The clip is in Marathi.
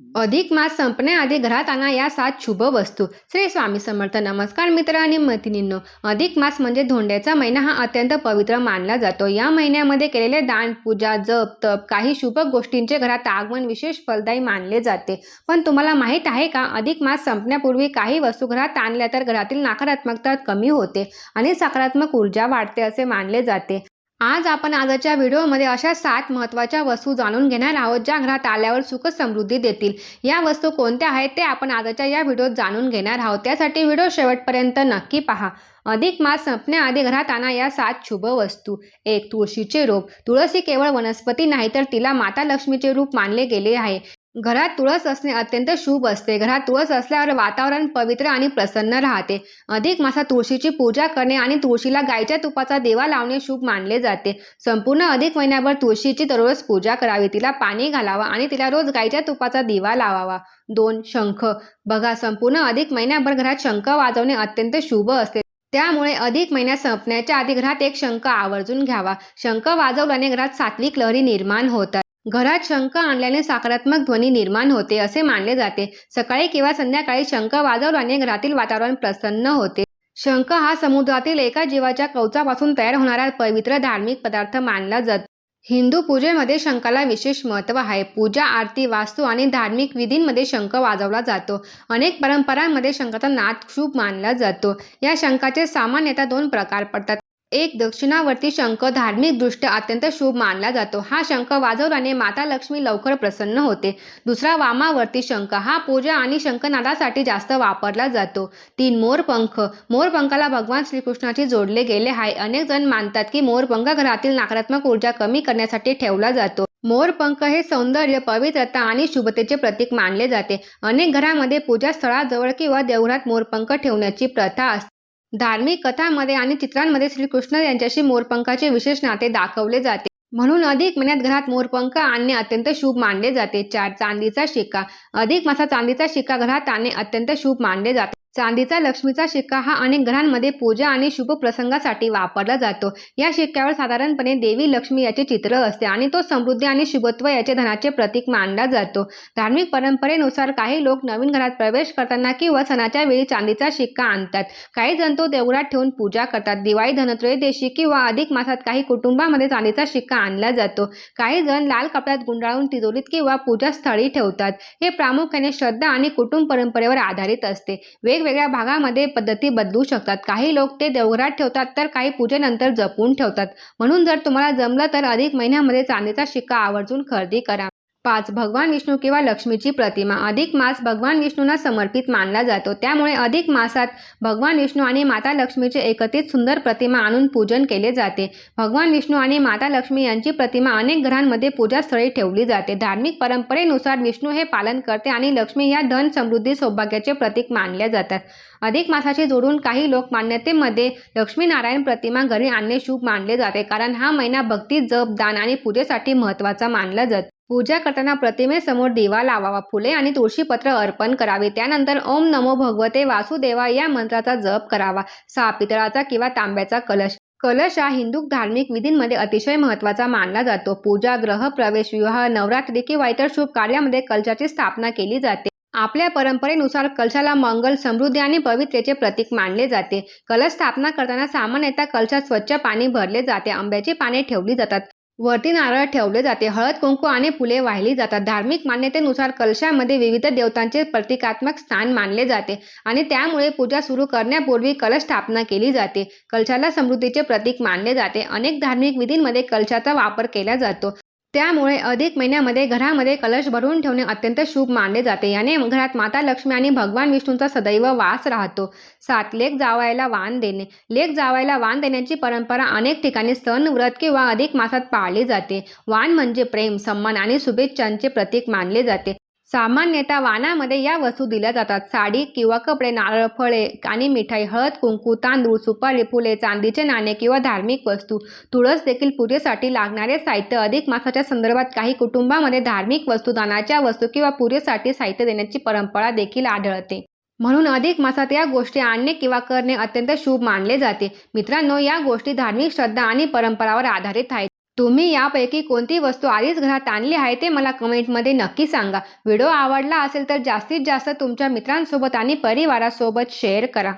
अधिक मास संपण्याआधी घरात आणा या 7 शुभ वस्तू. श्री स्वामी समर्थ. नमस्कार मित्र आणि मैत्रिणींनो. अधिक मास म्हणजे धोंड्याचा महिना हा अत्यंत पवित्र मानला जातो. या महिन्यामध्ये केलेले दान, पूजा, जप, तप, काही शुभ गोष्टींचे घरात आगमन विशेष फलदायी मानले जाते. पण तुम्हाला माहीत आहे का, अधिक मास संपण्यापूर्वी काही वस्तू घरात आणल्या तर घरातील नकारात्मकता कमी होते आणि सकारात्मक ऊर्जा वाढते असे मानले जाते. आज आपण आजच्या व्हिडिओमध्ये अशा 7 महत्त्वाच्या वस्तू जाणून घेणार आहोत ज्या घरात आल्यावर सुख समृद्धी देतील. या वस्तू कोणत्या आहेत ते आपण आजच्या या व्हिडिओत जाणून घेणार आहोत. त्यासाठी व्हिडिओ शेवटपर्यंत नक्की पहा. अधिक मास संपण्याआधी घरात आणा या 7 शुभ वस्तू. 1. तुळशीचे रोप. तुळस ही केवळ वनस्पती नाही तर तिला माता लक्ष्मीचे रूप मानले गेले आहे. घरात तुळस असणे अत्यंत शुभ असते. घरात तुळस असल्यावर वातावरण पवित्र आणि प्रसन्न राहते. अधिक मासात तुळशीची पूजा करणे आणि तुळशीला गायीच्या तुपाचा दिवा लावणे शुभ मानले जाते. संपूर्ण अधिक महिन्याभर तुळशीची दररोज पूजा करावी, तिला पाणी घालावा आणि तिला रोज गायीच्या तुपाचा दिवा लावावा. 2. शंख. बघा, संपूर्ण अधिक महिन्याभर घरात शंख वाजवणे अत्यंत शुभ असते. त्यामुळे अधिक महिन्यात संपण्याच्या आधी घरात एक शंख आवर्जून घ्यावा. शंख वाजवल्याने घरात सात्विक लहरी निर्माण होतात. घरात शंख आणल्याने सकारात्मक ध्वनी निर्माण होते असे मानले जाते. सकाळी किंवा संध्याकाळी शंख वाजवल्याने घरातील वातावरण प्रसन्न होते. शंख हा समुद्रातील एका जीवाच्या कवचापासून तयार होणारा पवित्र धार्मिक पदार्थ मानला जातो. हिंदू पूजेमध्ये शंखाला विशेष महत्त्व आहे. पूजा, आरती, वास्तू आणि धार्मिक विधींमध्ये शंख वाजवला जातो. अनेक परंपरांमध्ये शंखाचा नाद शुभ मानला जातो. या शंखाचे सामान्यतः 2 प्रकार पडतात. 1. दक्षिणावर्ती शंख. धार्मिकदृष्ट्या अत्यंत शुभ मानला जातो. हा शंख वाजवल्याने माता लक्ष्मी लवकर प्रसन्न होते. 2. वामावर्ती शंख. हा पूजा आणि शंखनादासाठी जास्त वापरला जातो. 3. मोरपंख. मोरपंखाला भगवान श्रीकृष्णाशी जोडले गेले आहे. अनेक जण मानतात की मोरपंख घरातील नकारात्मक ऊर्जा कमी करण्यासाठी ठेवला जातो. मोरपंख हे सौंदर्य, पवित्रता आणि शुभतेचे प्रतीक मानले जाते. अनेक घरांमध्ये पूजास्थळाजवळ किंवा देवघरात मोरपंख ठेवण्याची प्रथा असते. धार्मिक कथांमध्ये आणि चित्रांमध्ये श्रीकृष्ण यांच्याशी मोरपंखाचे विशेष नाते दाखवले जाते. म्हणून अधिक महिन्यात घरात मोरपंख आणणे अत्यंत शुभ मानले जाते. 4. चांदीचा शिक्का. अधिक मासात चांदीचा शिक्का घरात आणणे अत्यंत शुभ मानले जाते. चांदीचा लक्ष्मीचा शिक्का हा अनेक घरांमध्ये पूजा आणि शुभ प्रसंगासाठी वापरला जातो. या शिक्क्यावर साधारणपणे देवी लक्ष्मी याचे चित्र असते आणि तो समृद्धी आणि शुभत्व याचे धनाचे प्रतीक मानला जातो. धार्मिक परंपरेनुसार काही लोक नवीन घरात प्रवेश करताना किंवा सणाच्या वेळी चांदीचा शिक्का आणतात. काही जण तो देवघरात ठेवून पूजा करतात. दिवाळी, धनत्रयोदशी किंवा अधिक मासात काही कुटुंबांमध्ये चांदीचा शिक्का आणला जातो. काही जण लाल कपड्यात गुंडाळून तिजोरीत किंवा पूजास्थळी ठेवतात. हे प्रामुख्याने श्रद्धा आणि कुटुंब परंपरेवर आधारित असते. वेगवेगळ्या भागामध्ये पद्धती बदलू शकतात. काही लोक ते देवघरात ठेवतात तर काही पूजेनंतर जपून ठेवतात. म्हणून जर तुम्हाला जमलं तर अधिक महिन्यामध्ये चांदीचा शिक्का आवर्जून खरेदी करा. 5. भगवान विष्णू किंवा लक्ष्मीची प्रतिमा. अधिक मास भगवान विष्णूंना समर्पित मानला जातो. त्यामुळे अधिक मासात भगवान विष्णू आणि माता लक्ष्मीचे एकत्रित सुंदर प्रतिमा आणून पूजन केले जाते. भगवान विष्णू आणि माता लक्ष्मी यांची प्रतिमा अनेक घरांमध्ये पूजास्थळी ठेवली जाते. धार्मिक परंपरेनुसार विष्णू हे पालन करते आणि लक्ष्मी या धन, समृद्धी, सौभाग्याचे प्रतीक मानल्या जातात. अधिक मासाशी जोडून काही लोक मान्यतेमध्ये लक्ष्मीनारायण प्रतिमा घरी आणणे शुभ मानले जाते, कारण हा महिना भक्ती, जप, दान आणि पूजेसाठी महत्त्वाचा मानला जातो. पूजा करताना प्रतिमेसमोर दिवा लावावा, फुले आणि तुळशीपत्र अर्पण करावे. त्यानंतर ओम नमो भगवते वासुदेवा या मंत्राचा जप करावा. 6. पितळाचा किंवा तांब्याचा कलश. कलश हा हिंदू धार्मिक विधींमध्ये अतिशय महत्त्वाचा मानला जातो. पूजा, गृहप्रवेश, विवाह, नवरात्री किंवा इतर शुभ कार्यामध्ये कलशाची स्थापना केली जाते. आपल्या परंपरेनुसार कलशाला मंगल, समृद्धी आणि पवित्रतेचे प्रतीक मानले जाते. कलश स्थापना करताना सामान्यतः कलशात स्वच्छ पाणी भरले जाते. आंब्याची पाने ठेवली जातात. वरती नारळ ठेवले जाते. हळद, कुंकू आणि फुले वाहिली जातात. धार्मिक मान्यतेनुसार कलशामध्ये विविध देवतांचे प्रतिकात्मक स्थान मानले जाते आणि त्यामुळे पूजा सुरू करण्यापूर्वी कलश स्थापना केली जाते. कलशाला समृद्धीचे प्रतीक मानले जाते. अनेक धार्मिक विधींमध्ये कलशाचा वापर केला जातो. त्यामुळे अधिक महिन्यामध्ये घरामध्ये कलश भरून ठेवणे अत्यंत शुभ मानले जाते. याने घरात माता लक्ष्मी आणि भगवान विष्णूंचा सदैव वास राहतो. 7. लेक जावयाला वाण देणे. लेक जावयाला वाण देण्याची परंपरा अनेक ठिकाणी सण, व्रत किंवा अधिक मासात पाळली जाते. वाण म्हणजे प्रेम, सन्मान आणि शुभेच्छांचे प्रतीक मानले जाते. सामान्यतः वाणामध्ये या वस्तू दिल्या जातात: साडी किंवा कपडे, नारळ, फळे आणि मिठाई, हळद, कुंकू, तांदूळ, सुपारी, फुले, चांदीचे नाणे किंवा धार्मिक वस्तू. तुळस देखील पूजेसाठी लागणारे साहित्य. अधिक मासाच्या संदर्भात काही कुटुंबांमध्ये धार्मिक वस्तू, दानाच्या वस्तू किंवा पूजेसाठी साहित्य देण्याची परंपरा देखील आढळते. म्हणून अधिक मासात या गोष्टी आणणे किंवा करणे अत्यंत शुभ मानले जाते. मित्रांनो, या गोष्टी धार्मिक श्रद्धा आणि परंपरावर आधारित आहेत. तुम्ही यापैकी कोणती वस्तू आधीच घरात आणली आहे ते मला कमेंटमध्ये नक्की सांगा. व्हिडिओ आवडला असेल तर जास्तीत जास्त तुमच्या मित्रांसोबत आणि परिवारासोबत शेअर करा.